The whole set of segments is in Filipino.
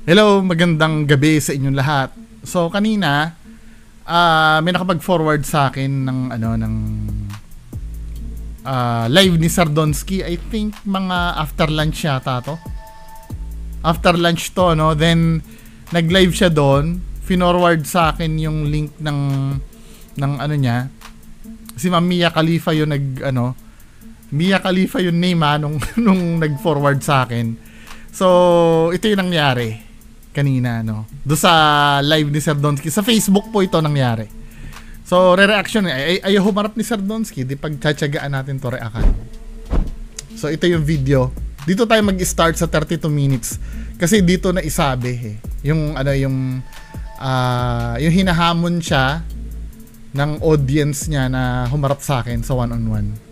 Hello, magandang gabi sa inyong lahat. So kanina, may nakapag-forward sa akin ng live ni Sardonsky. I think mga after lunch yata to. After lunch to, no? Then nag-live siya doon, finorward sa akin yung link ng ano niya. Si Ma'am Mia Khalifa yung Mia Khalifa yung name nung nag-forward sa akin. So, ito yung nangyari kanina, no? Doon sa live ni Sardonsky. Sa Facebook po ito nangyari. So, re-reaction. Ayaw humarap ni Sardonsky. Di pagtsatsagaan natin to reakan. So, ito yung video. Dito tayo mag-start sa 32 minutes. Kasi dito na isabi yung hinahamon siya ng audience niya na humarap sa akin sa one-on-one.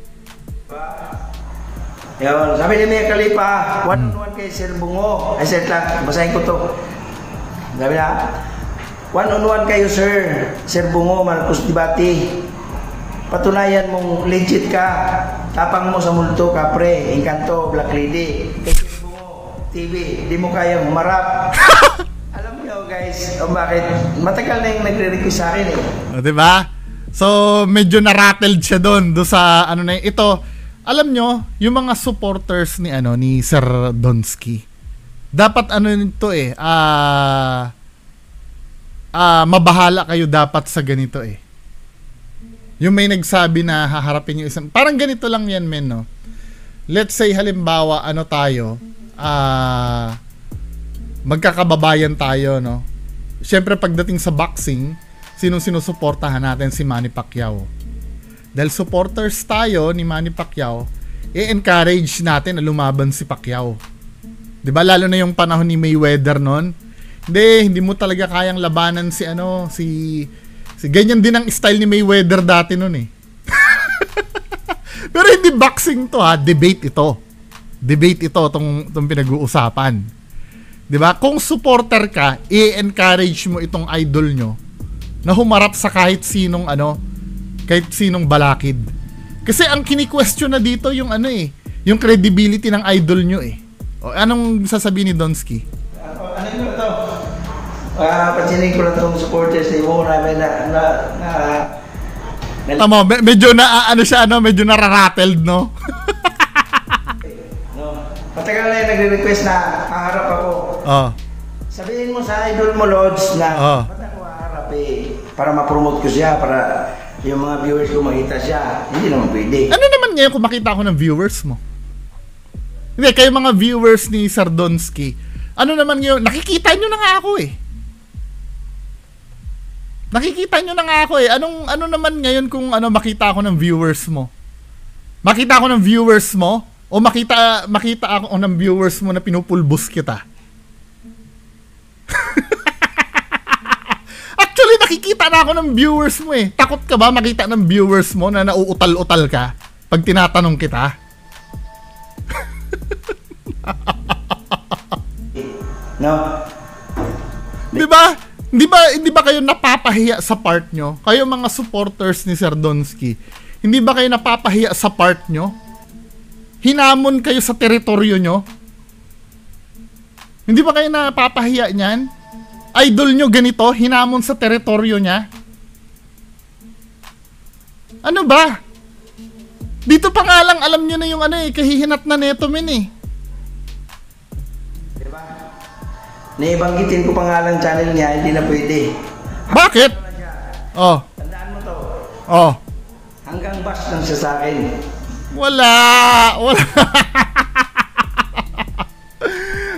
Yun, sabi ni Mia Khalifa, one-on-one kay Sir Bungo. Ay, sir lang, basahin ko to. Sabi na, one-on-one kayo, Sir Bungo, Marcos Dibati. Patunayan mong legit ka. Tapang mo sa multo, kapre, Encanto, Black Lady. Kay Sir Bungo, TV, di mo kayang humarap. Alam niyo guys, bakit? Matagal na yung nagre-request sa akin O, diba? So, medyo na-rattled siya doon sa ito. Alam nyo, yung mga supporters ni Sir Donsky, dapat nito mabahala kayo dapat sa ganito Yung may nagsabi na haharapin yung isang, parang ganito lang yan men, no? Let's say halimbawa tayo, magkakababayan tayo, no? Siyempre pagdating sa boxing, sinong sinusuportahan natin? Si Manny Pacquiao. Dahil supporters tayo ni Manny Pacquiao, i-encourage natin na lumaban si Pacquiao. 'Di ba? Lalo na yung panahon ni Mayweather noon. Hindi mo talaga kayang labanan si ganyan din ang style ni Mayweather dati noon Pero hindi boxing to debate ito. Debate ito tong pinag-uusapan. 'Di ba? Kung supporter ka, i-encourage mo itong idol nyo na humarap sa kahit sinong balakid. Kasi ang kini-question na dito yung yung credibility ng idol nyo O anong sasabihin ni Donsky? Ano yun ito? Pansinin ko lang itong supporters ni Mo namin Tama, medyo medyo nararattled, no? No. Matagal na yung nagre-request na haharap ako. Sabihin mo sa idol mo, Lods, na ba't ako haharap para ma-promote ko siya, para yung mga viewers ko makita siya. Hindi naman pwede. Ano naman ngayon kung makita ko ng viewers mo? Hindi, kayo mga viewers ni Sardonsky, ano naman ngayon? Nakikita nyo na nga ako Nakikita nyo na nga ako Ano naman ngayon kung makita ako ng viewers mo? Makita ako ng viewers mo? O makita ako ng viewers mo na pinupulbos kita? Actually, nakikita na ako ng viewers mo Takot ka ba makita ng viewers mo na nauutal-utal ka pag tinatanong kita? No. Hindi ba kayo napapahiya sa part nyo? Kayo mga supporters ni Sir Donsky, hindi ba kayo napapahiya sa part nyo? Hinamon kayo sa teritoryo nyo? Hindi ba kayo napapahiya niyan? Idol nyo ganito, hinamon sa teritoryo niya? Ano ba? Dito pa nga lang alam nyo na yung kahihinat na neto men Diba? Naibanggitin ko pangalan channel niya, hindi na pwede. Bakit? Tandaan mo to. Hanggang bash lang siya sa akin. Wala.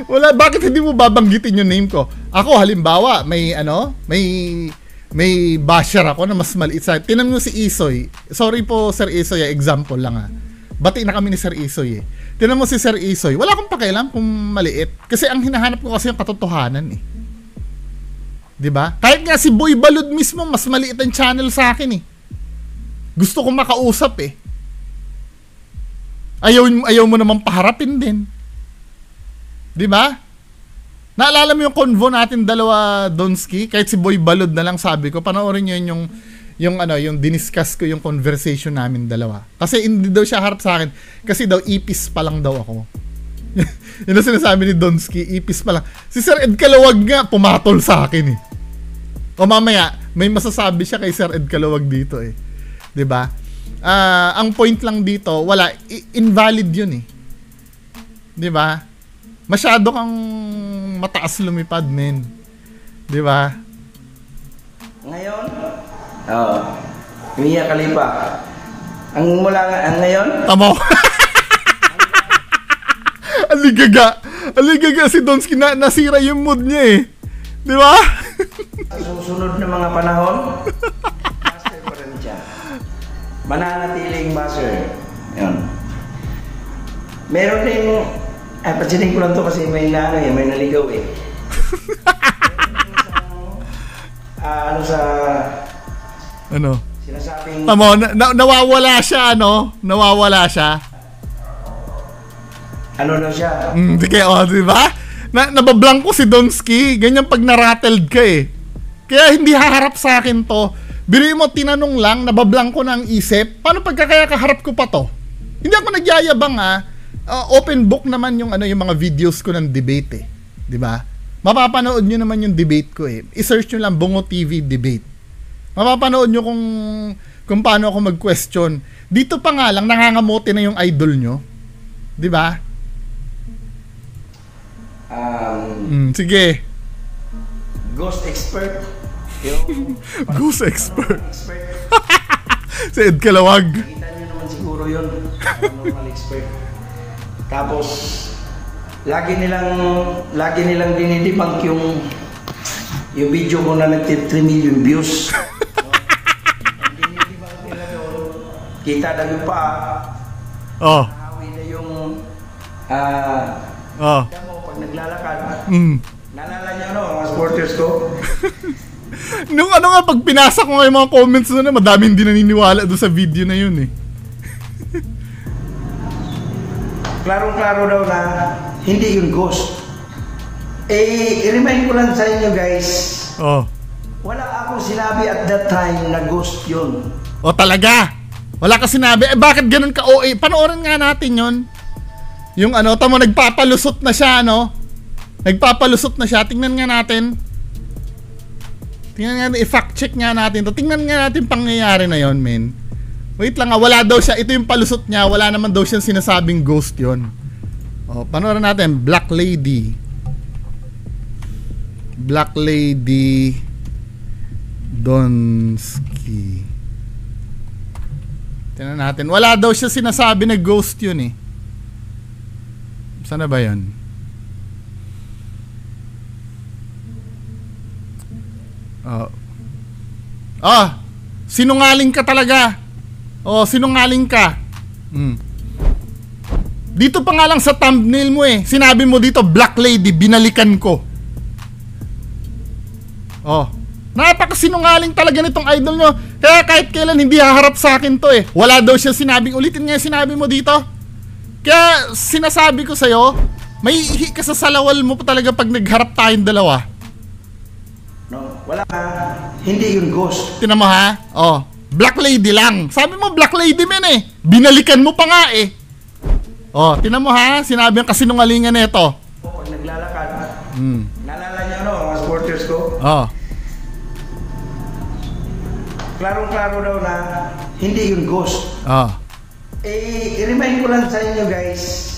Wala, bakit hindi mo babanggitin yung name ko? Ako halimbawa, may basher ako na mas maliit sa... Tinan mo si Isoy. Sorry po Sir Isoy, example lang Bati na kami ni Sir Isoy Tinan mo si Sir Isoy. Wala akong pakialam kung maliit. Kasi ang hinahanap ko kasi yung katotohanan 'Di ba? Kahit nga si Boy Balud mismo, mas maliit ang channel sa akin Gusto kong makausap Ayaw mo naman paharapin din. 'Di ba? Naalala mo yung convo natin dalawa, Donsky? Kahit si Boy Balud na lang sabi ko, panoorin niyo yung diniscuss ko yung conversation namin dalawa. Kasi hindi daw siya harap sa akin kasi daw ipis pa lang daw ako. Yun ang sinasabi ni Donsky, ipis pa lang. Si Sir Ed Calawag nga, pumatol sa akin eh. O mamaya, may masasabi siya kay Sir Ed Calawag dito eh. 'Di ba? Ang point lang dito, wala, invalid yun eh. 'Di ba? Masyado kang mataas lumipad, men. 'Di ba? Ngayon, Mia Khalifa. Ang mula nga, ang ngayon, tamo. Aligaga si Donsky na nasira yung mood niya eh. 'Di ba? susunod na mga panahon, master pa rin siya. Mananatiling master. Yun. Meron din, pansinin ko lang to kasi may may naligaw eh. Ano sa... Ano? Sinasabing... Tamo, nawawala siya, ano? Nawawala siya. Ano daw siya? Sige, di ba? Nabablank ko si Donsky. Ganyan pag narattled ka eh. Kaya hindi haharap sa akin to. Biro mo, tinanong lang, nabablank ko na ang isip. Paano pagkakaya kaharap ko pa to? Hindi ako nagyayabang open book naman yung yung mga videos ko ng debate eh. 'Di ba? Mapapanood nyo naman yung debate ko eh. I-search nyo lang Bungo TV debate. Mapapanood nyo kung paano ako mag-question. Dito pa nga lang nangangamote na yung idol nyo. 'Di ba? Sige. Ghost expert. Ghost expert. Si Ed Calawag. Kita nyo naman siguro yun. Normal expert. Tapos, lagi nilang dinidebunk yung video ko na nag-3 million views. Dinidebunk nila doon. Kita na yung paa. Nahawi na yung damo pag naglalakad. Nalala niyo mga supporters ko? Nung nga pag pinasa ko nga yung mga comments doon, madaming hindi naniniwala doon sa video na yun eh. Klarong-klaro daw na hindi yun ghost. I-remind ko lang sa inyo guys. Wala akong sinabi at that time na ghost yun. Talaga? Wala ka sinabi? Bakit ganun ka OA? Panoorin nga natin yun. Yung tamo nagpapalusot na siya, Nagpapalusot na siya. Tingnan nga natin. I-fact check nga natin to. Tingnan nga natin pangyayari na yon, men. Wait lang wala daw siya. Ito yung palusot niya. Wala naman daw siyang sinasabing ghost yon. Panoorin natin. Black Lady. Black Lady Donsky. Tingnan natin. Wala daw siya sinasabi na ghost yun eh. Saan na ba yun? Sinungaling ka talaga. Sinungaling ka. Dito pa nga lang sa thumbnail mo eh. Sinabi mo dito, Black Lady, binalikan ko. Napakasinungaling talaga nitong idol nyo. Kaya kahit kailan hindi haharap sa akin to eh. Wala daw siya sinabing, ulitin nga yung sinabi mo dito. Kaya sinasabi ko sa'yo, may ihi ka sa salawal mo pa talaga pag nagharap tayong dalawa. Wala hindi yun ghost. Tinan mo ha? Black Lady lang. Sabi mo Black Lady men eh. Binalikan mo pa nga eh. Tinan mo ha? Sinabi ang kasinungalingan nito. Pag naglalakad, nalala niyo mga supporters ko? Klarong-klaro daw na hindi yun ghost. I-remind ko lang sa inyo guys,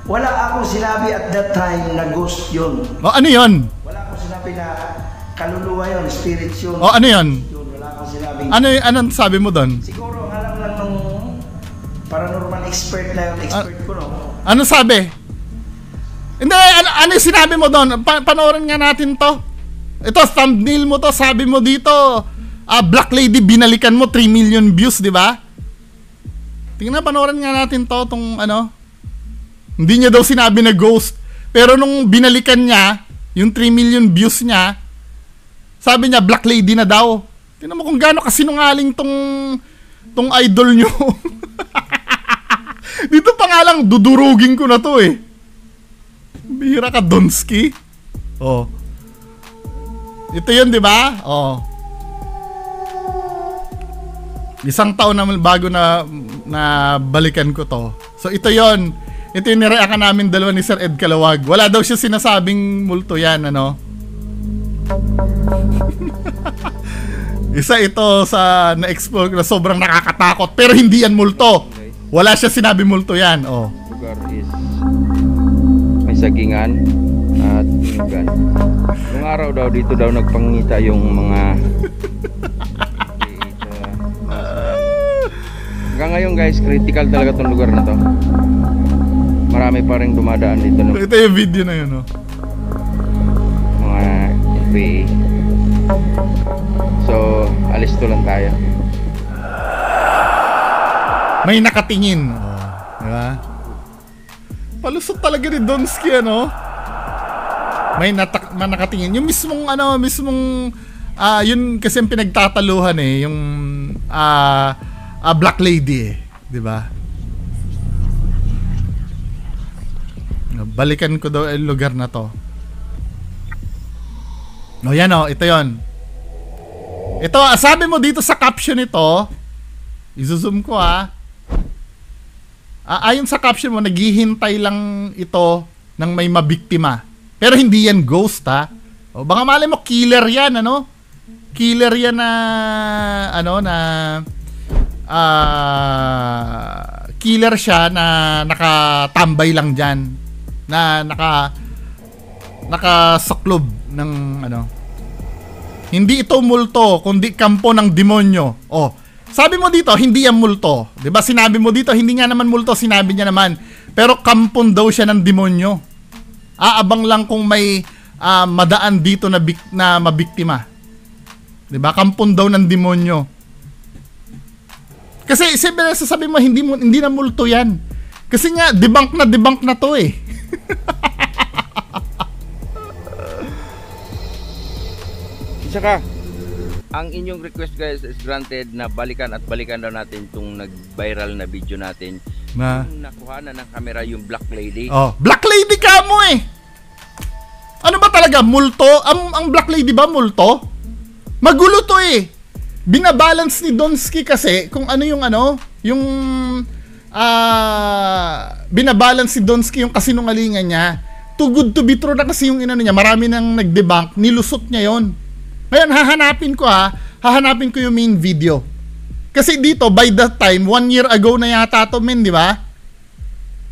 wala akong sinabi at that time na ghost yun. Ano yun? Wala akong sinabi na kaluluwa yun, spirits yun. Ano yun? Wala akong sinabing... Anong sabi mo doon? Siguro, alam lang nung paranormal expert na yun, expert ko, Ano sabi? Hindi, ano yung sinabi mo doon? Panoorin nga natin to. Ito, thumbnail mo to, sabi mo dito, Black Lady, binalikan mo, 3 million views, di ba? Tingnan, panoorin nga natin to, Hindi niya daw sinabi na ghost. Pero nung binalikan niya, yung 3 million views niya, sabi niya, Black Lady na daw. Tingnan mo kung gaano kasinungaling tong idol nyo. Dito pa nga lang, dudurugin ko na to eh. Bihira ka, Donsky. Ito yun, di ba? Isang taon naman bago na balikan ko to. So ito yon. Ito yung nireakan namin dalawa ni Sir Ed Kalawag. Wala daw siya sinasabing multo yan, ano? Isa ito sa na-explore na sobrang nakakatakot. Pero hindi yan multo. Wala siya sinabi multo yan, oh. Lugar is may sagingan at inugan. Nung araw daw, dito daw nagpangita yung mga hanggang ngayon guys, critical talaga tong lugar na to. Marami pa rin dumadaan dito no? Ito yung video na yun, oh. Mga FBA. So, alis to lang tayo. May nakatingin, oh. Diba? Palusot talaga ni Donsky, ano? May nakatingin. Yung mismong, yun kasi yung pinagtataluhan eh, yung Black Lady eh, di ba? Balikan ko daw yung lugar na to. O yan o, ito yon. Ito, sabi mo dito sa caption ito, i-zoom ko ayon sa caption mo, naghihintay lang ito ng may mabiktima. Pero hindi yan ghost O baka malay mo killer yan, ano? Killer yan na killer siya na nakatambay lang diyan. Na nakasaklob ng ano. Hindi ito multo, kundi kampo ng demonyo. Oh, sabi mo dito, hindi yan multo. 'Di ba? Sinabi mo dito, hindi nga naman multo, sinabi niya naman. Pero kampon daw siya ng demonyo. Aabang lang kung may madaan dito na mabiktima. 'Di ba? Kampon daw ng demonyo. Kasi sabi mo hindi na multo 'yan. Kasi nga debunk na 'to eh. Saka, ang inyong request guys is granted na balikan daw natin itong nag-viral na video natin. Yung nakuha na ng camera yung Black Lady. Oh, Black Lady ka mo eh! Ano ba talaga? Multo? Ang Black Lady ba multo? Magulo to eh! Binabalance ni Donsky kasi kung ano yung binabalance si Donsky yung kasinungalingan niya. Too good to be true na kasi yung inano niya. Marami nang nag-debunk, nilusot niya yon. Ngayon, hahanapin ko yung main video. Kasi dito, by that time, 1 year ago na yata to, men, di ba?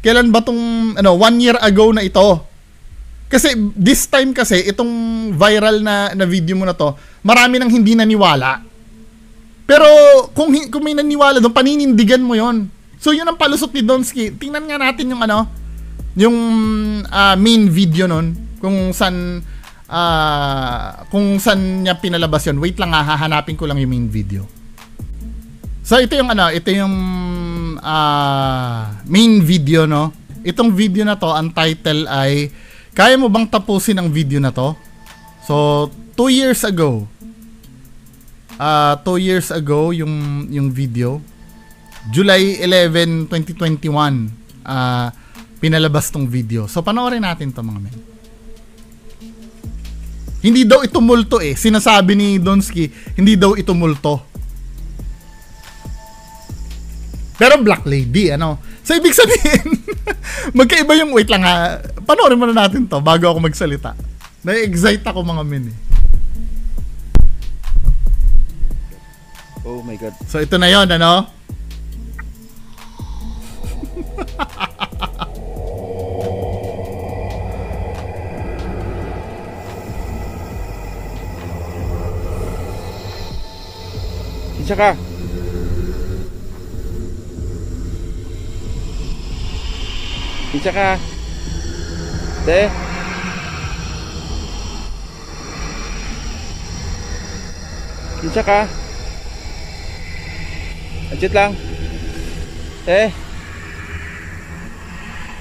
Kailan ba tong, 1 year ago na ito? Kasi, this time kasi, itong viral na video mo na to, marami nang hindi naniwala. Pero, kung may naniwala doon, paninindigan mo yon. So, yun ang palusot ni Donsky. Tingnan nga natin yung main video nun, kung saan niya pinalabas yun. Wait lang hahanapin ko lang yung main video. So ito yung main video, no? Itong video na to, ang title ay kaya mo bang tapusin ang video na to? So 2 years ago yung video, July 11, 2021 pinalabas tong video. So panoorin natin to mga men. Hindi daw ito multo eh. Sinasabi ni Donsky, hindi daw ito multo. Pero Black Lady, ano? So, ibig sabihin, magkaiba yung, wait lang panoorin muna natin to bago ako magsalita. Na-excite ako mga men eh. Oh my God. So, ito na yon, ano? Isa ka. Isa ka. Te. Isa ka. Adjut lang. Te.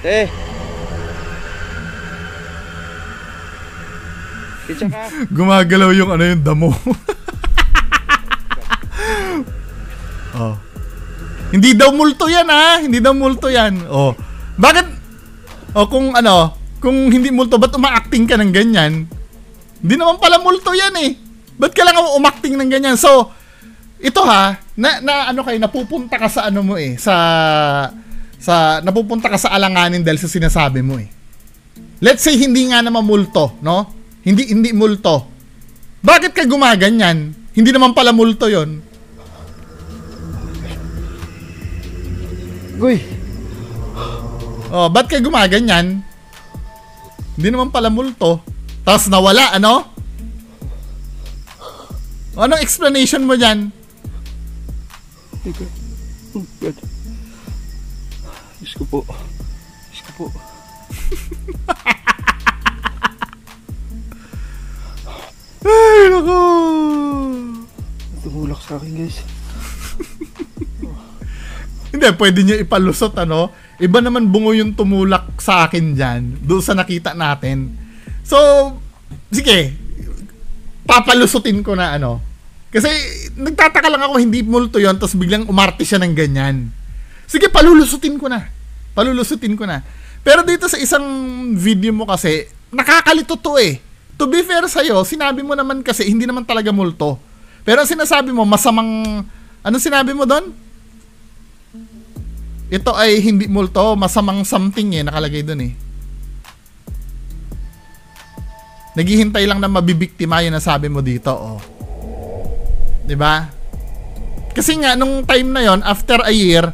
Te. Isa ka. Gumagalaw yung yung damo. Oh. Hindi daw multo yan Hindi daw multo yan. Oh. Bakit? Oh, kung hindi multo, ba't uma-acting ka ng ganyan? Hindi naman pala multo yan eh. Ba't ka lang umacting ng ganyan? So, ito kayo, napupunta ka sa mo sa napupunta ka sa alanganin dahil sa sinasabi mo eh. Let's say hindi nga naman multo, no? Hindi multo. Bakit ka gumaganyan? Hindi naman pala multo 'yon. Goy. Oh, ba't ka gumaganyan? Hindi naman pala multo. Tapos nawala, ano? Anong explanation mo dyan? Teka. Oh God. Diyos ko po. Diyos ko po. Ay, naku. Tumulak sa akin, guys. Hindi, pwede nyo ipalusot, ano? Iba naman bungo yung tumulak sa akin dyan, doon sa nakita natin. So, sige, papalusutin ko na, ano? Kasi, nagtataka lang ako, hindi multo yon, tapos biglang umarte siya ng ganyan. Sige, palulusutin ko na. Palulusutin ko na. Pero dito sa isang video mo kasi, nakakalito to eh. To be fair sa'yo, sinabi mo naman kasi, hindi naman talaga multo. Pero sinasabi mo, masamang, ano sinabi mo doon? Ito ay hindi multo, masamang something eh, nakalagay dun eh. Naghihintay lang na mabibiktima, yun ang sabi mo dito, oh. 'Di ba? Kasi nga, nung time na yon, after a year,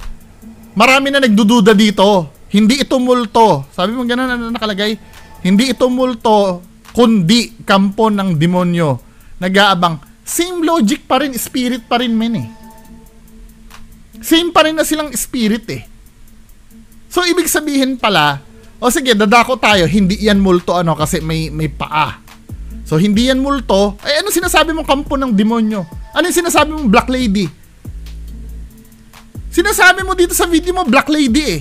marami na nagdududa dito. Hindi ito multo. Sabi mo gano'n, ano nakalagay? Hindi ito multo, kundi kampo ng demonyo. Nag-aabang. Same logic pa rin, spirit pa rin men eh. Same pa rin na silang spirit eh. So, ibig sabihin pala, o sige, dadako tayo, hindi yan multo ano kasi may paa. So, hindi yan multo. Ay, ano sinasabi mong kampo ng demonyo? Ano yung sinasabi mong black lady? Sinasabi mo dito sa video mo, black lady eh.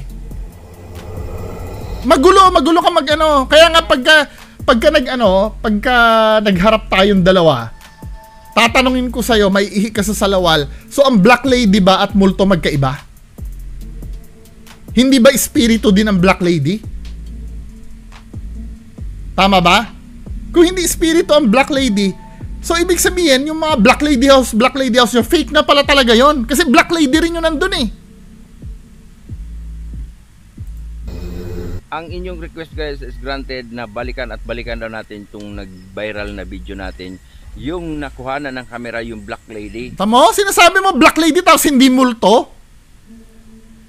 Magulo ka mag-ano. Kaya nga pagka nagharap tayong dalawa, tatanungin ko sa'yo, may ihi ka sa salawal. So, ang black lady ba at multo magkaiba? Hindi ba espiritu din ang black lady? Tama ba? Kung hindi espiritu ang black lady, so ibig sabihin, yung mga black lady house, yung fake na pala talaga yon. Kasi black lady rin yun nandun eh. Ang inyong request guys is granted na balikan daw natin itong nag-viral na video natin. Yung nakuhanan ng camera, yung black lady. Tamo? Sinasabi mo black lady tapos hindi multo?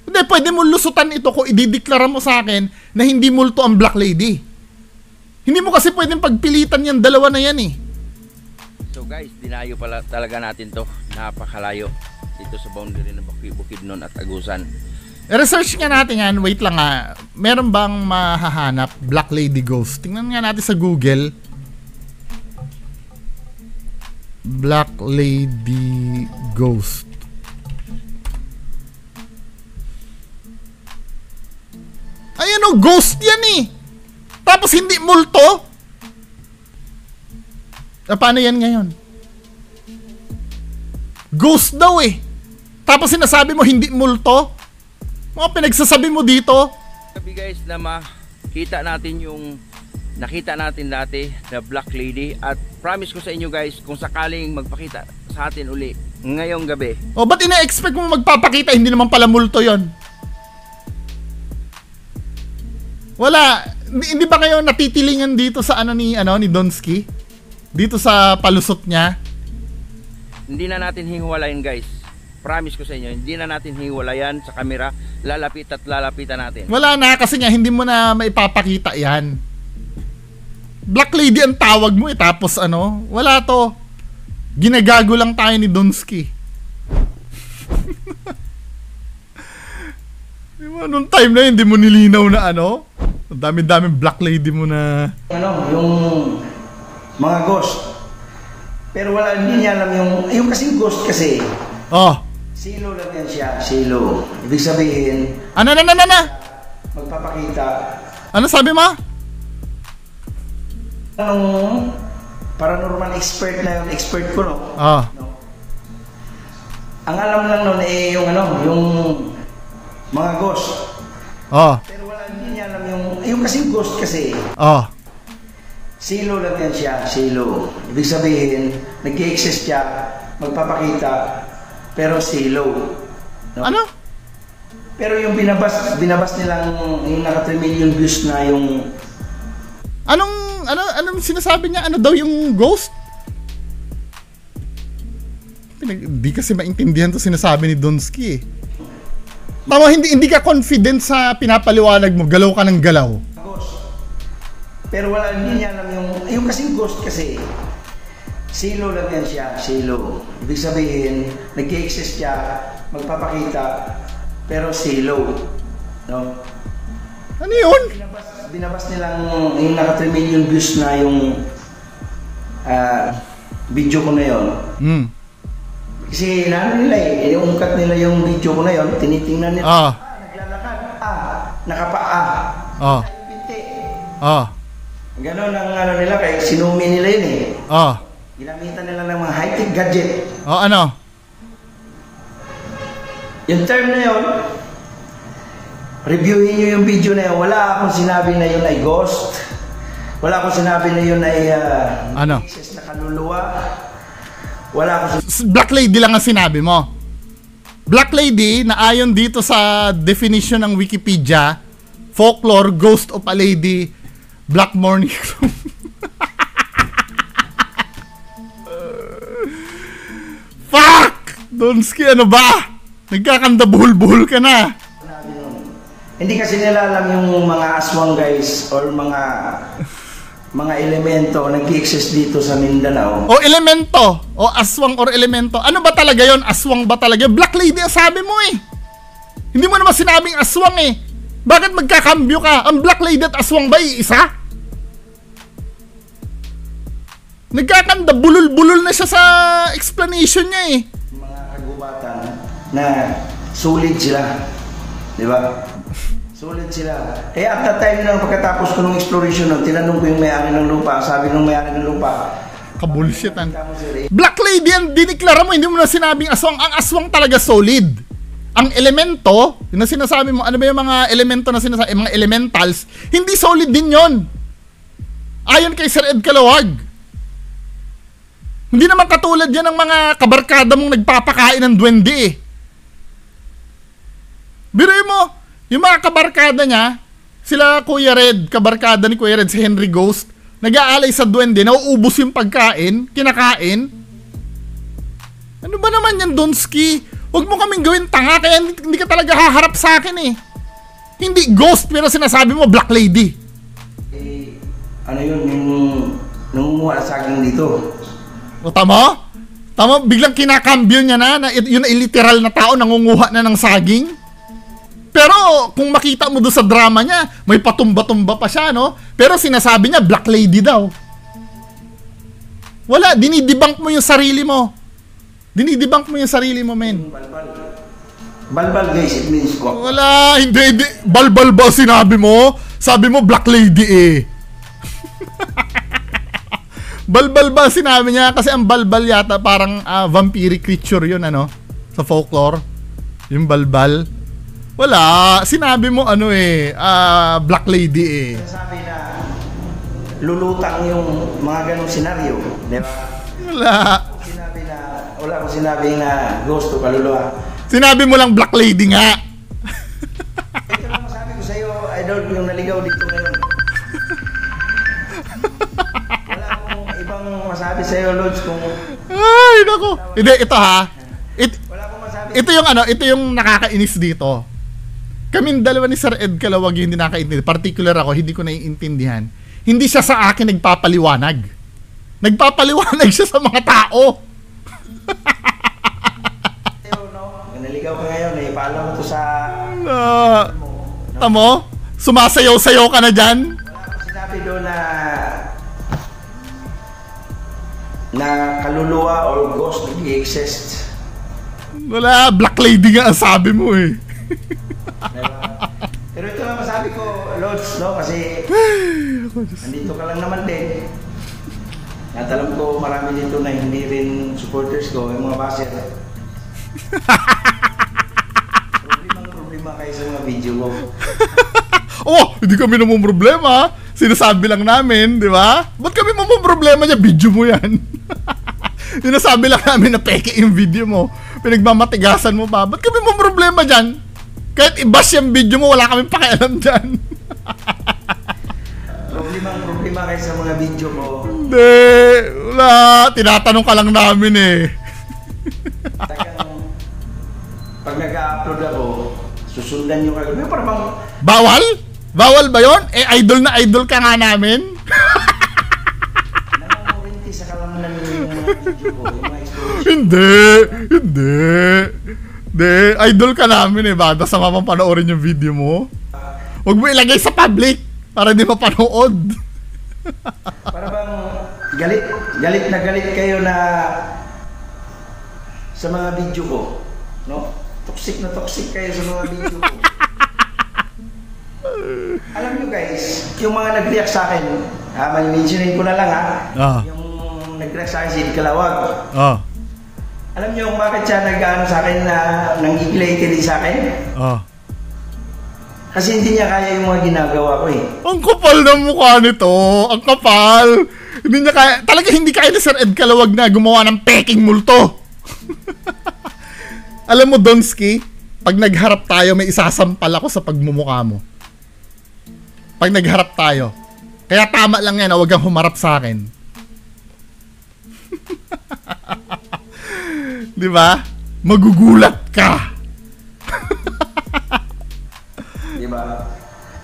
Hindi, pwede mo lusutan ito kung idideklara mo sa akin na hindi multo ang black lady. Hindi mo kasi pwedeng pagpilitan yan, dalawa na yan eh. So guys, dinayo pala talaga natin to. Napakalayo dito sa boundary ng Bukidnon at Agusan. I-research nga natin yan. Wait lang nga. Meron bang mahahanap black lady ghost? Tingnan nga natin sa Google. Black lady ghost. Ayan o, ghost yan eh. Tapos hindi multo. Paano yan ngayon? Ghost daw eh. Tapos sinasabi mo hindi multo. Mga pinagsasabi mo dito. Sabi guys na makita natin yung nakita natin dati na black lady. At promise ko sa inyo guys, kung sakaling magpakita sa atin uli ngayong gabi. O ba't ina-expect mo magpapakita? Hindi naman pala multo yon. Wala. Hindi ba kayo natitilingan dito sa ni Donsky? Dito sa palusot niya? Hindi na natin hiwalayin guys. Promise ko sa inyo, hindi na natin hiwalayan sa camera. Lalapit at lalapitan natin. Wala na kasi nga hindi mo na maipapakita yan. Black lady ang tawag mo eh. Tapos wala to. Ginagago lang tayo ni Donsky. Diba, nung time na yun, hindi mo nilinaw na ang dami-daming black lady mo na yung mga ghost. Pero wala, hindi niya alam yung kasing ghost kasi. Oh. Silo lang yan siya, silo. Ibig sabihin, magpapakita. Ano sabi mo? Anong paranormal expert na yung expert ko, no? Ah. No? Ang alam lang nun eh yung mga ghost. Oh. Pero wala, hindi niya alam yung kasing ghost kasi. Oh. Silo lang yan siya, silo. Ibig sabihin, nag-i-exist siya, magpapakita, pero silo. No? Ano? Pero yung binabas nilang yung naka 3 million views na yung... Anong sinasabi niya? Ano daw yung ghost? Hindi kasi maintindihan to sinasabi ni Donsky eh. Tama, hindi ka confident sa pinapaliwanag mo, galaw ka ng galaw. Ghost. Pero hindi niya alam yung kasing ghost kasi, silo lang yan siya, silo. Ibig sabihin, nag-exist siya, magpapakita, pero silo. No? Ano yun? Binabas nilang yung naka 3 million views na yung video ko na yun. Kasi nila iungkat nila yung video ko na yun, tinitingnan nila, naglalakad, nakapaa, pinti. Ganon ang nila, kaya sinumi nila yun eh. Ginamitan nila ng mga high-tech gadget. Ano? Yung term na yun, reviewin nyo yung video na yun. Wala akong sinabi na yun ay ghost. Wala akong sinabi na yun ay access na kaluluwa. Wala akong Black Lady lang ang sinabi mo. Black Lady, na ayon dito sa definition ng Wikipedia, folklore, ghost of a lady, black morning room. Fuck! Donsky, ano ba? Nagkakanda buhol-buhol ka na. Hindi kasi nila alam yung mga aswang guys or mga elemento nag-exist dito sa Mindanao. O elemento, o aswang or elemento. Ano ba talaga yon? Aswang ba talaga? Black Lady ang sabi mo eh. Hindi mo naman sinabing aswang eh. Bakit magkakambyo ka? Ang Black Lady at aswang ba isa? Nagkakanda, bulol-bulol na siya sa explanation niya eh. Mga kagubatan na solid sila. Di ba? Solid sila. Eh at that time na pagkatapos ko ng exploration nun, tinanong ko yung may-ari ng lupa. Sabi nung may-ari ng lupa, kabulshitan. Black Lady ang diniklara mo, hindi mo na sinabing aswang. Ang aswang talaga solid. Ang elemento, yung na sinasabi mo, ano ba yung mga elemento na sinasabi, mga elementals, hindi solid din yon. Ayon kay Sir Ed Calawag. Hindi naman katulad yan ng mga kabarkada mong nagpapakain ng duwende eh. Biruin mo, yung mga kabarkada niya, sila Kuya Red, kabarkada ni Kuya Red, si Henry Ghost, nag-aalay sa duwende, nauubos yung pagkain, kinakain. Ano ba naman yan, Donsky? Huwag mo kaming gawin tanga, kaya hindi ka talaga haharap sa akin eh. Hindi ghost, pero sinasabi mo Black Lady. Eh, ano yun, yung nangunguha sa akin dito. O tama? Tama, biglang kinakambyo niya na yun ay literal na tao, nangunguha na ng saging. Pero kung makita mo doon sa drama niya, may patumba-tumba pa siya, no? Pero sinasabi niya, Black Lady daw. Wala, dinidebunk mo yung sarili mo. Dinidebunk mo yung sarili mo, men. Balbal guys, it means ko. Wala, hindi. Balbal ba sinabi mo? Sabi mo, Black Lady eh. Balbal ba sinabi niya? Kasi ang balbal yata parang vampiric creature yun, ano? Sa folklore. Yung balbal. Wala. Sinabi mo ano eh, Black Lady eh. Sabi na lulutang yung mga ganong senaryo. Diba? Wala. Wala akong sinabi na ghost o kaluluwa. Sinabi mo lang Black Lady nga. Ito lang masabi ko sa'yo, idol, yung naligaw dito ngayon. Wala akong ibang masabi sa'yo, Lods, kung... Ay, naku. Hindi, ito ha. Wala akong masabi. Ito yung ano, ito yung nakakainis dito. Kaming dalawa ni Sir Ed Calawag yung hindi nakakaintindi. Particular ako, hindi ko naiintindihan. Hindi siya sa akin nagpapaliwanag. Nagpapaliwanag siya sa mga tao. Naligaw ka ngayon, ipaalam mo to sa... Tamo? Sumasayaw-sayaw ka na dyan? Wala akong sinabi doon na kaluluwa or ghost nag-i-exist. Wala, Black Lady nga ang sabi mo eh. Diba? Pero ito lang masabi ko, Lods, no? Kasi nandito ka lang naman din. At alam ko marami dito na hindi rin supporters ko, yung mga baser. Problema kayo sa mga video ko. Oh, hindi kami namang problema. Sinasabi lang namin, di ba? Ba't kami namang problema niya? Video mo yan. Sinasabi lang namin na peke yung video mo. Pinagmamatigasan mo ba? Ba't kami namang problema dyan? Kahit i-bash yung video mo, wala kaming pakialam dyan. Problema kayo sa mga video ko. Hindi, wala. Tinatanong ka lang namin eh. Pag nag-upload ako, susundan nyo kayo. Para bang... Bawal? Bawal ba yun? Eh, idol na idol ka nga namin. Nangangurinti sa kalamanan yung mga video ko, yung mga exploration. Hindi. Idol ka namin eh. Bada sa mapapanoorin yung video mo. Huwag mo ilagay sa public para di mapanood. Para bang galit kayo na sa mga video ko, no? Toxic kayo sa mga video ko. Alam nyo guys, yung mga nag-react sa akin, may mentionin ko na lang yung nag-react sa akin si Kalawag. Alam nyo kung bakit siya nag-ano sa akin na nanggigilay sa akin? Kasi hindi niya kaya yung mga ginagawa ko eh. Ang kapal ng mukha nito. Ang kapal. Hindi niya kaya. Talaga hindi kaya ni Sir Ed Kalawag na gumawa ng peking multo. Alam mo, Donsky, pag nagharap tayo, may isasampal ako sa pagmumukha mo. Pag nagharap tayo. Kaya tama lang yan, huwag kang humarap sa akin. Di ba? Magugulat ka. Diba?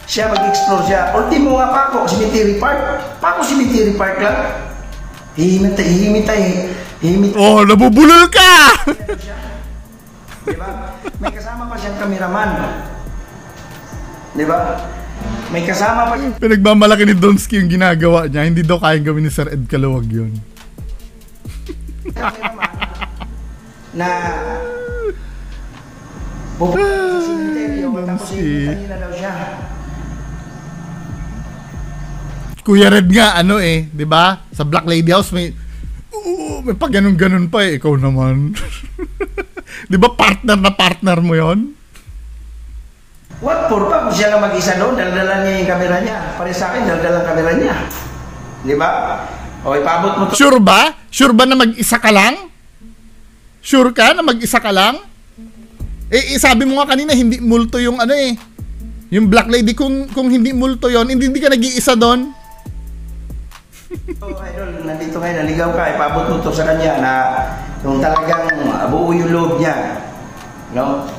Siya mag-explore siya. Ultimo nga pa ako, Cemetery Park. Pa ako Cemetery Park lang. Hihimitay. Oh, nabubulol ka! Diba? May kasama pa siyang kameraman. Diba? May kasama pa siyang... Pinagmamalaki ni Donsky yung ginagawa niya. Hindi daw kayang gawin ni Sir Ed Kalawag yun. Kameraman na... pupunta sa cemeteryo, tapos hihintayin na daw siya. Kuya Red nga, ano eh, di ba? Sa Black Lady House may pag ganun-ganun pa eh, ikaw naman. Di ba partner mo yon? What for pa? Kung siya lang mag-isa doon, daldala niya yung kamera niya. Pare sa akin, daldala ang kamera niya. Di ba? O, ipabot mo to. Sure ba? Sure ba na mag-isa ka lang? Sure ka na mag-isa ka lang? Eh, sabi mo nga kanina, hindi multo yung ano eh. Yung Black Lady, kung hindi multo yon, hindi ka nag-iisa doon. So, idol, nandito ngayon, naligaw ka, ipabot mo to sa kanya na yung talagang buo yung loob niya. No?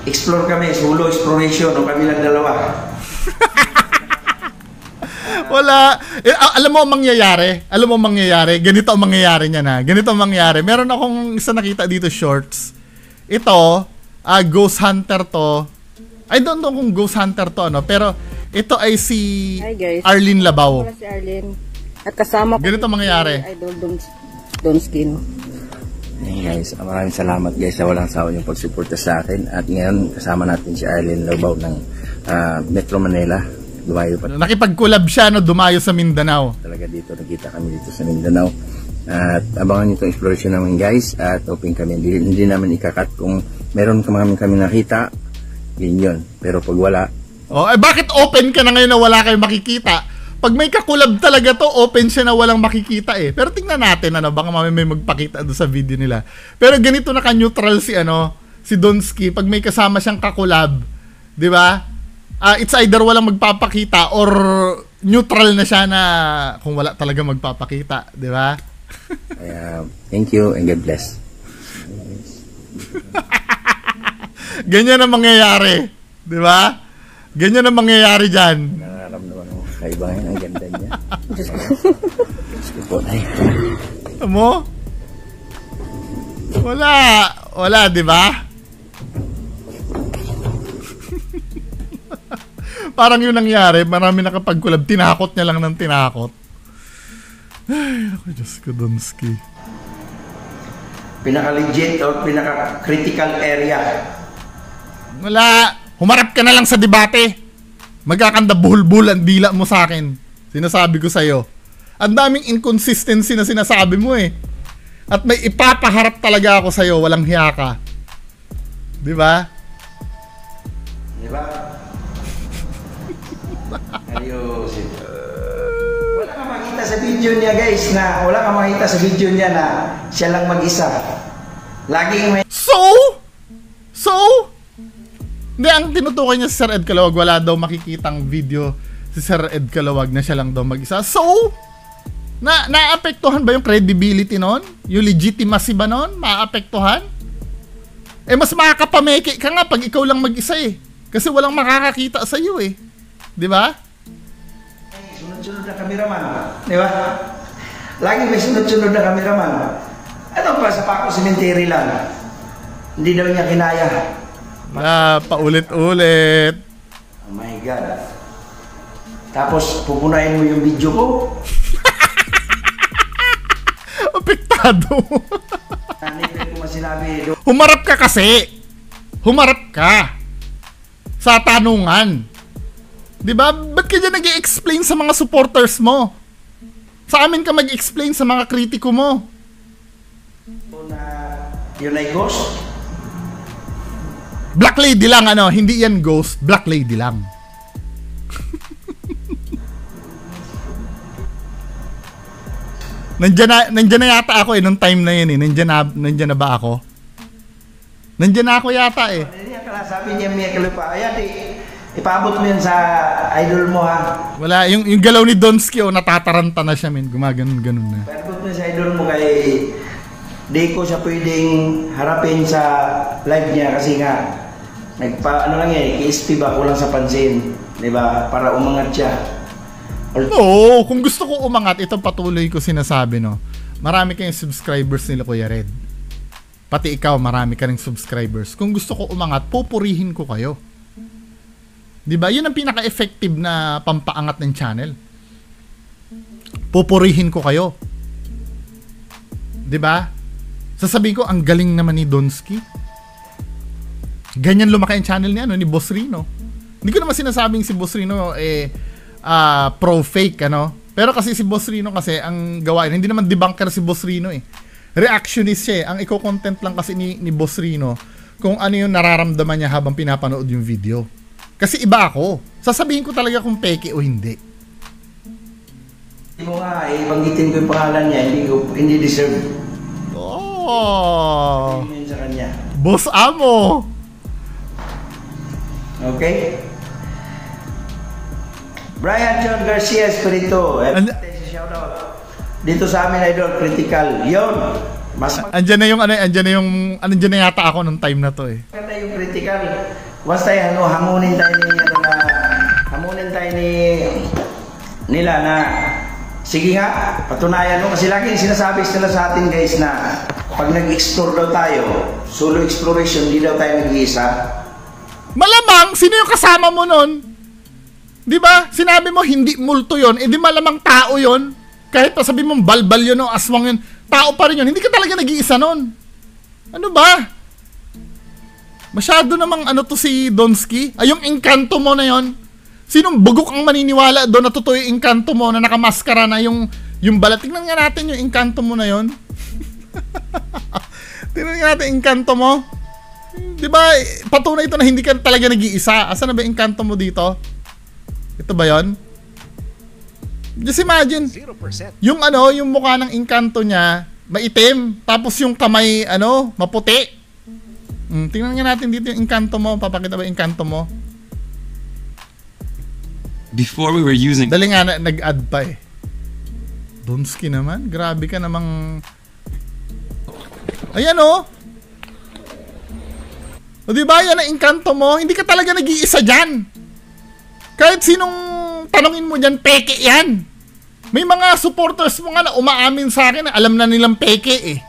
Explore kami, solo exploration, o kami lang dalawa. Wala. Alam mo ang mangyayari? Ganito ang mangyayari niya na. Ganito ang mangyayari. Meron akong isa nakita dito shorts. Ito, Ghost Hunter to. I don't know kung Ghost Hunter to, ano, pero ito ay si Arlene Labaw. Si Arlene. At kasama ko. Ganito mangyayari. Idol Donsky, no? Hey guys, maraming salamat guys sa walang sawa yung pagsuporta sa akin. At ngayon, kasama natin si Arlene Labaw ng Metro Manila. Dumayo pa. Nakipag-collab siya, no, dumayo sa Mindanao. Talaga dito, nakita kami dito sa Mindanao. At abangan nyo itong exploration namin guys. At open kami, hindi namin ikakat. Kung meron kami nakita, yun. Pero pag wala, bakit open ka na ngayon na wala kayong makikita? Pag may kakulab talaga to, open siya na walang makikita eh. Pero tingnan natin, ano, baka may magpakita doon sa video nila. Pero ganito na ka-neutral si Donsky. Pag may kasama siyang kakulab, di ba? It's either walang magpapakita or neutral na siya na kung wala talaga magpapakita, di ba? Thank you and God bless. Ganyan ang mangyayari, di ba? Ganyan ang mangyayari dyan. Nararamdaman mo, kaibangan ang ganda niya. Diyos ko. Mo? Wala, di ba? Parang yun nangyari, marami nakapag-collab, tinakot niya lang ng tinakot. Ay, ako, Diyos ko, Donsky. Pinaka-legit or pinaka-critical area. Wala. Humarap ka na lang sa debate. Magkakanda buhol-buhol ang dila mo sa akin. Sinasabi ko sa'yo. Ang daming inconsistency na sinasabi mo eh. At may ipapaharap talaga ako sa'yo. Walang hiya ka. Di ba? Di ba? Ayusin. Wala kang makita sa video niya guys na wala kang makita sa video niya na siya lang mag-isa. Laging may... So? Hindi, ang tinutukoy niya si Sir Ed Calawag, wala daw makikitang video si Sir Ed Calawag na siya lang daw mag-isa. So, naapektuhan ba yung credibility nun? Yung legitimacy ba nun? Maapektuhan? Eh, mas makakapameke ka nga pag ikaw lang mag-isa eh. Kasi walang makakakita sa iyo eh. Di ba? Sunod-sunod na kameraman. Di ba? Lagi may sunod-sunod na kameraman. Ano pa sa Paco Cemetery lang? Hindi daw niya kinaya. Paulit-ulit. Oh my God. Tapos pupunayin mo yung video ko. Apektado. Hindi ko masinabi. Humarap ka kasi. Humarap ka. Sa tanungan. Diba? Ba't ka dyan nag-i-explain sa mga supporters mo? Sa amin ka mag-explain sa mga kritiko mo. Yun ay ghost? Black Lady lang, ano? Hindi yan ghost. Black Lady lang. Nandyan na yata ako eh, nung time na yun eh. Nandyan na ba ako? Nandyan na ako yata eh. Sabi niya, Mia Kalupa, ayan, ipaabot mo yun sa idol mo ha. Wala, yung galaw ni Donsky, oh, natataranta na siya, men. Gumaganon-ganon na. Ipaabot mo sa idol mo kay di ko siya pwedeng harapin sa live niya kasi nga ano lang yan, KSP ba kulang sa pansin, di ba? Para umangat siya. Oo, kung gusto ko umangat, ito patuloy ko sinasabi, no. Marami kayong subscribers nila, Kuya Red. Pati ikaw, marami ka ring subscribers. Kung gusto ko umangat, pupurihin ko kayo. Di ba? Yun ang pinaka-effective na pampaangat ng channel. Pupurihin ko kayo. Di ba? Sasabihin ko, ang galing naman ni Donsky. Ganyan lumaki ang channel niya, no, ni Boss Rino. Hindi ko naman sinasabing si Boss Rino pro-fake, ano. Pero kasi si Boss Rino kasi, ang gawain, hindi naman debunker si Boss Rino eh. Reactionist siya eh. Ang i-content lang kasi ni Boss Rino kung ano yung nararamdaman niya habang pinapanood yung video. Kasi iba ako. Sasabihin ko talaga kung peke o hindi. Hindi mo nga, banggitin ko yung pangalan niya, hindi deserve. Oh. Hindi sa kanya. Boss Amo. Okay? Brian John Garcia Espirito. Shoutout. Dito sa amin, idol, critical. Yun. Andyan na yata ako nung time na to eh. Maganda yung critical. Basta yan, hamunin tayo nila na sige nga, patunayan mo. Kasi lagi sinasabi nila sa atin guys na pag nag-explore daw tayo, solo exploration, hindi daw tayo nag-iisa. Malamang, sino yung kasama mo nun? Di ba? Sinabi mo hindi multo yon, di malamang tao yon. Kahit pa sabi mong balbal yun o aswang yun, tao pa rin yun. Hindi ka talaga nag-iisa nun. Ano ba? Masyado namang to si Donsky. Ay, yung engkanto mo na yon. Sinong bugok ang maniniwala doon na totoo yung engkanto mo na nakamaskara na yung balat? Tingnan nga natin yung engkanto mo na yon. Tingnan nga natin yung engkanto mo. Diba, patunay ito na hindi ka talaga nag-iisa. Asa na ba yung engkanto mo dito? Ito ba yon? Just imagine, 0%. Yung mukha ng engkanto niya, maitim. Tapos yung kamay, maputi. Tingnan nga natin dito yung engkanto mo. Papakita ba yung engkanto mo? Before we were using... Dali nga, nag-add pa eh. Donsky naman. Grabe ka namang... Ayan o. O diba, yan ang engkanto mo. Hindi ka talaga nag-iisa dyan. Kahit sinong tanongin mo dyan, peke yan. May mga supporters mo nga na umaamin sa akin na alam na nilang peke eh.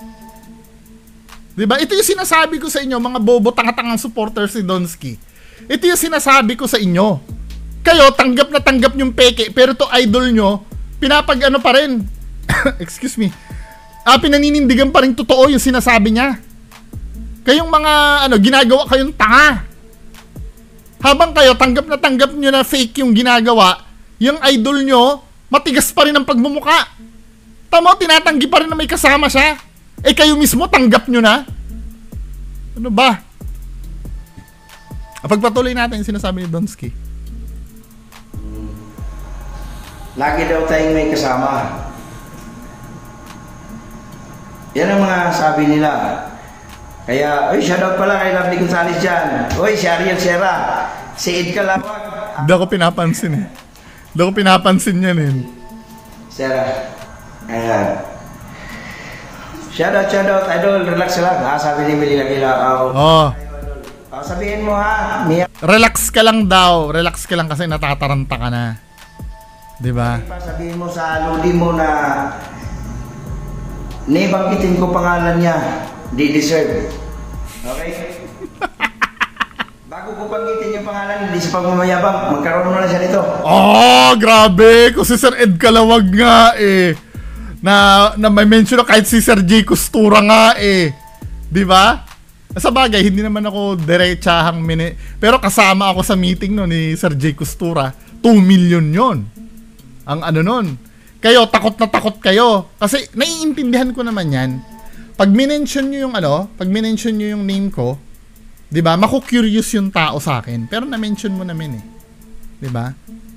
Diba? Ito yung sinasabi ko sa inyo, mga bobo tanga-tangang supporters ni Donsky. Ito yung sinasabi ko sa inyo. Kayo, tanggap na tanggap yung peke, pero to idol nyo, pinapag-ano pa rin. Excuse me. Pinaninindigan pa rin totoo yung sinasabi niya. Kayong mga, ginagawa kayong tanga. Habang kayo, tanggap nyo na fake yung ginagawa, yung idol nyo, matigas pa rin ang pagmumuka. Tamo, tinatanggi pa rin na may kasama siya. Eh kayo mismo, tanggap nyo na. Ano ba? Pagpatuloy natin yung sinasabi ni Donsky. Lagi daw tayong may kasama. Yan ang mga sabi nila. Kaya, uy, shoutout pala kay Lovely Gonzales dyan. Uy, si Ariel Sierra. Si Ed Kalawag. Hindi ako pinapansin eh. Hindi ako pinapansin yan eh. Sierra. Ayan. Shoutout, idol. Relax lang. Ha? Sabi ni Mili Lagilaw. Oh. Sabihin mo ha. Mia. Relax ka lang daw. Relax ka lang kasi natataranta ka na. 'Di ba? Sabihin mo sa lodi mo na nibanggitin ko pangalan niya. Di deserve. Okay? Bago ko banggitin yung pangalan, hindi siya pagmamayabang. Magkaroon mo na siya nito. Oh, grabe. Kung si Sir Ed Kalawag nga eh. Na may mention na kahit si Sir J. Costura nga eh. 'Di ba? Sa bagay, hindi naman ako diretsahang pero kasama ako sa meeting no ni Sir J. Costura. 2 million yon. Ang ano nun. Kayo, takot na takot kayo. Kasi naiintindihan ko naman yan. Pag minention nyo yung pag minention nyo yung name ko, di ba, maku-curious yung tao sa akin. Pero na-mention mo namin eh. Di ba?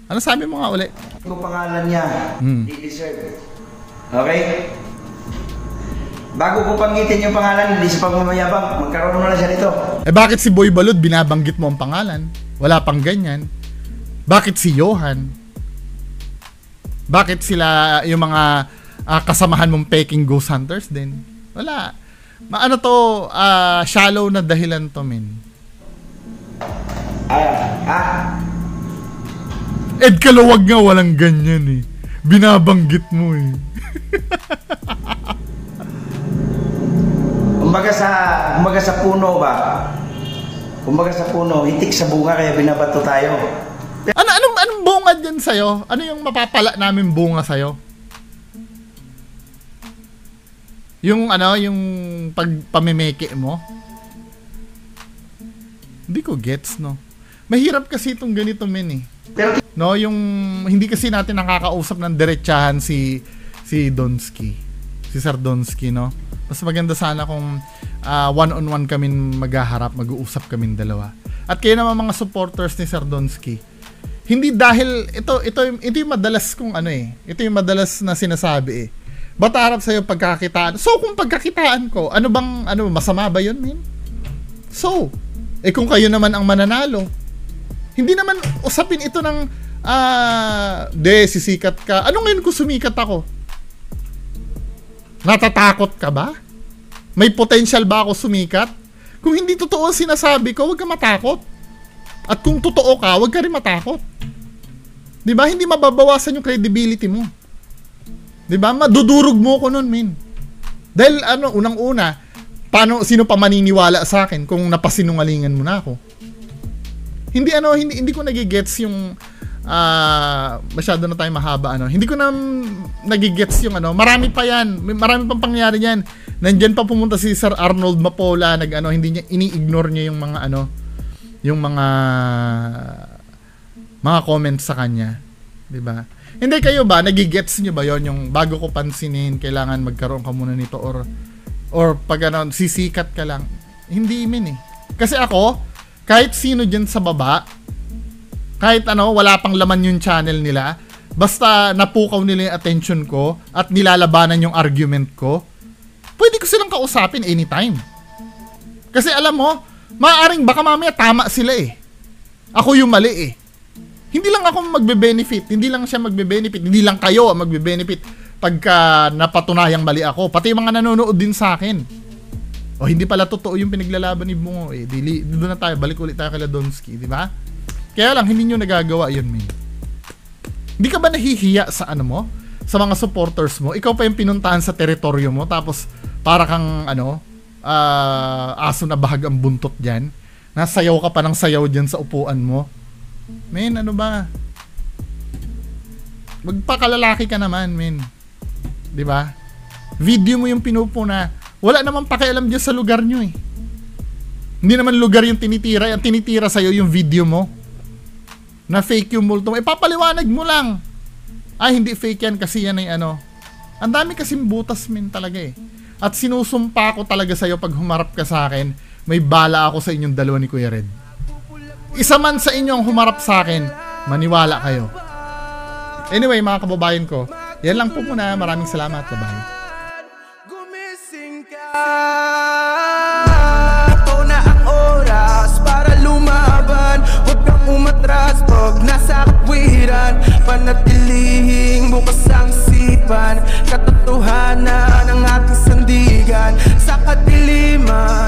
Ano sabi mo nga uli? Yung pangalan niya, di deserve. Okay? Bago ko panggitin yung pangalan, hindi siya pagmamayabang. Magkaroon mo na siya nito. Eh bakit si Boy Balud binabanggit mo ang pangalan? Wala pang ganyan. Bakit si Johan? Bakit sila yung mga kasamahan mong peking ghost hunters din? Wala. Ano to, shallow na dahilan to, men. Ed Kalawag nga walang ganyan eh. Binabanggit mo eh. Kumbaga sa puno ba? Kumbaga sa puno, hitik sa bunga kaya binabato tayo. Anong bunga dyan sa'yo? Ano yung mapapala namin bunga sa'yo? Yung yung pagpamimeke mo? Hindi ko gets, no? Mahirap kasi itong ganito, men eh. No, yung hindi kasi natin nakakausap ng diretsahan si Donsky. Si Sir Donsky, no? Mas maganda sana kung one-on-one kami maghaharap, mag-uusap kaming dalawa. At kayo naman mga supporters ni Sir Donsky, hindi dahil ito yung madalas kong ito yung madalas na sinasabi eh. Ba't harap sa'yo pagkakitaan? So kung pagkakitaan ko, masama ba yun, men? So, kung kayo naman ang mananalo, hindi naman usapin ito ng sisikat ka. Ano ngayon kung sumikat ako? Natatakot ka ba? May potential ba ako sumikat? Kung hindi totoo ang sinasabi ko, huwag ka matakot. At kung totoo ka, huwag ka rin matakot. Diba? Hindi mababawasan yung credibility mo. Diba? Madudurog mo ko nun, men. Dahil unang-una, sino pa maniniwala sa akin kung napasinungalingan mo na ako? Hindi ko nagigets yung masyado na tayo mahaba hindi ko na nagigets yung marami pa yan, marami pang pangyayari yan. Nandyan pa pumunta si Sir Arnold Mapola, hindi niya ini-ignore niya yung mga yung mga comments sa kanya, 'di ba? Hindi kayo ba nagigets niyo ba yon yung bago ko pansinin kailangan magkaroon ka muna nito or pag sisikat ka lang? Hindi, men eh. Kasi ako kahit sino dyan sa baba, kahit wala pang laman yung channel nila, basta napukaw nila yung attention ko at nilalabanan yung argument ko, pwede ko silang kausapin anytime. Kasi alam mo, maaaring baka mamaya tama sila eh. Ako yung mali eh. Hindi lang ako magbe-benefit, hindi lang siya magbe-benefit, hindi lang kayo ang magbe-benefit pagka napatunayang mali ako. Pati yung mga nanonood din sa akin. O hindi pala totoo yung pinaglalaban ni Bungo eh. Doon na tayo, balik ulit tayo kay Donsky, di ba? Kaya lang, hindi nyo nagagawa yun, men. Hindi ka ba nahihiya sa mo? Sa mga supporters mo? Ikaw pa yung pinuntahan sa teritoryo mo, tapos para kang, aso na bahag ang buntot dyan. Nasayaw ka pa ng sayaw dyan sa upuan mo. Men, ano ba? Magpakalalaki ka naman, men. Di ba? Video mo yung pinupuna. Wala naman pakialam dyan sa lugar nyo eh. Hindi naman lugar yung tinitira. Yung tinitira sa'yo yung video mo. Na fake yung multo mo. Papaliwanag mo lang. Ay, hindi fake yan kasi yan ay Ang dami kasing butas, men, talaga eh. At sinusumpa ko talaga sa'yo pag humarap ka sa akin, may bala ako sa inyong dalawa ni Kuya Red. Isa man sa inyong humarap sa akin, maniwala kayo. Anyway, mga kababayan ko, yan lang po muna. Maraming salamat. Bye-bye. Huwag nasa katwiran, panatilihing bukas ang isipan, katotohanan ng ating sandigan sa kadiliman.